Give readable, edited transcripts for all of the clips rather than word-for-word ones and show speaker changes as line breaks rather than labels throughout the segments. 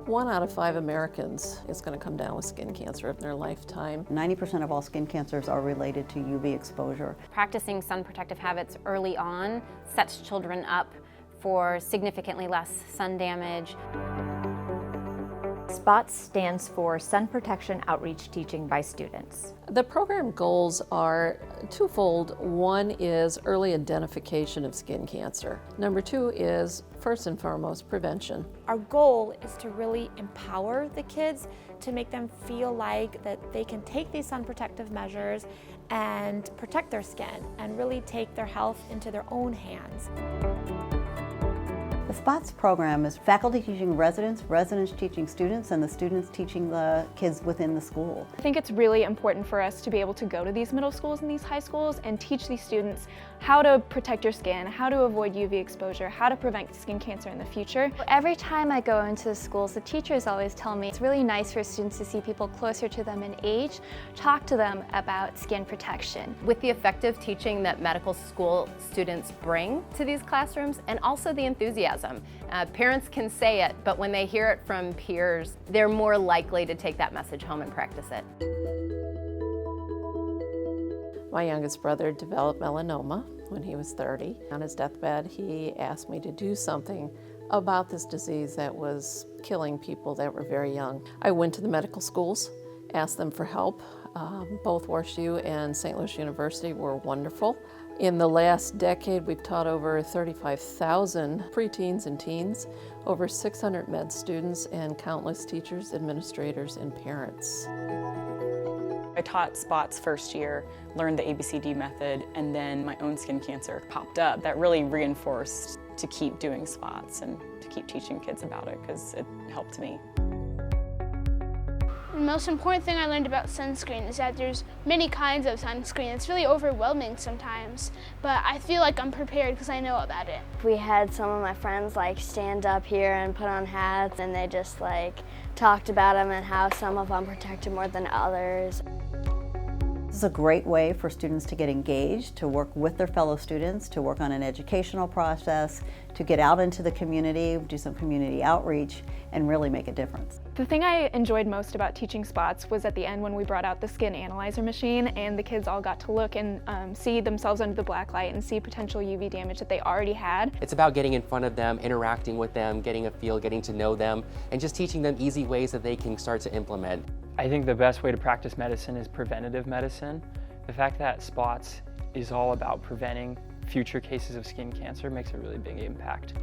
One out of 5 Americans is going to come down with skin cancer in their lifetime.
90% of all skin cancers are related to UV exposure.
Practicing sun protective habits early on sets children up for significantly less sun damage.
SPOTS stands for Sun Protection Outreach Teaching by Students.
The program goals are twofold. One is early identification of skin cancer. Number 2 is, first and foremost, prevention.
Our goal is to really empower the kids to make them feel like that they can take these sun protective measures and protect their skin and really take their health into their own hands.
The SPOTS program is faculty teaching residents, residents teaching students, and the students teaching the kids within the school.
I think it's really important for us to be able to go to these middle schools and these high schools and teach these students how to protect your skin, how to avoid UV exposure, how to prevent skin cancer in the future.
Every time I go into the schools, the teachers always tell me it's really nice for students to see people closer to them in age, talk to them about skin protection.
With the effective teaching that medical school students bring to these classrooms, and also the enthusiasm. Parents can say it, but when they hear it from peers, they're more likely to take that message home and practice it.
My youngest brother developed melanoma when he was 30. On his deathbed, he asked me to do something about this disease that was killing people that were very young. I went to the medical schools, asked them for help. Both WashU and St. Louis University were wonderful. In the last decade, we've taught over 35,000 preteens and teens, over 600 med students, and countless teachers, administrators, and parents.
I taught SPOTS first year, learned the ABCD method, and then my own skin cancer popped up. That really reinforced to keep doing SPOTS and to keep teaching kids about it because it helped me.
The most important thing I learned about sunscreen is that there's many kinds of sunscreen. It's really overwhelming sometimes, but I feel like I'm prepared because I know about it.
We had some of my friends stand up here and put on hats, and they just talked about them and how some of them protected more than others.
This is a great way for students to get engaged, to work with their fellow students, to work on an educational process, to get out into the community, do some community outreach, and really make a difference.
The thing I enjoyed most about teaching SPOTS was at the end when we brought out the skin analyzer machine and the kids all got to look and see themselves under the black light and see potential UV damage that they already had.
It's about getting in front of them, interacting with them, getting a feel, getting to know them, and just teaching them easy ways that they can start to implement.
I think the best way to practice medicine is preventative medicine. The fact that SPOTS is all about preventing future cases of skin cancer makes a really big impact.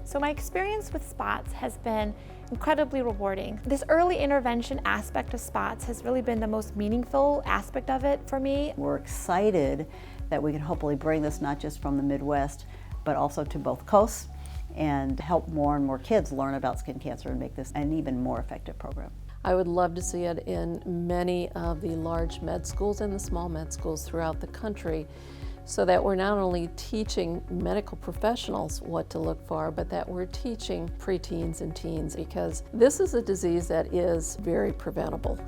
So my experience with SPOTS has been incredibly rewarding. This early intervention aspect of SPOTS has really been the most meaningful aspect of it for me.
We're excited that we can hopefully bring this not just from the Midwest, but also to both coasts and help more and more kids learn about skin cancer and make this an even more effective program.
I would love to see it in many of the large med schools and the small med schools throughout the country, so that we're not only teaching medical professionals what to look for, but that we're teaching preteens and teens, because this is a disease that is very preventable.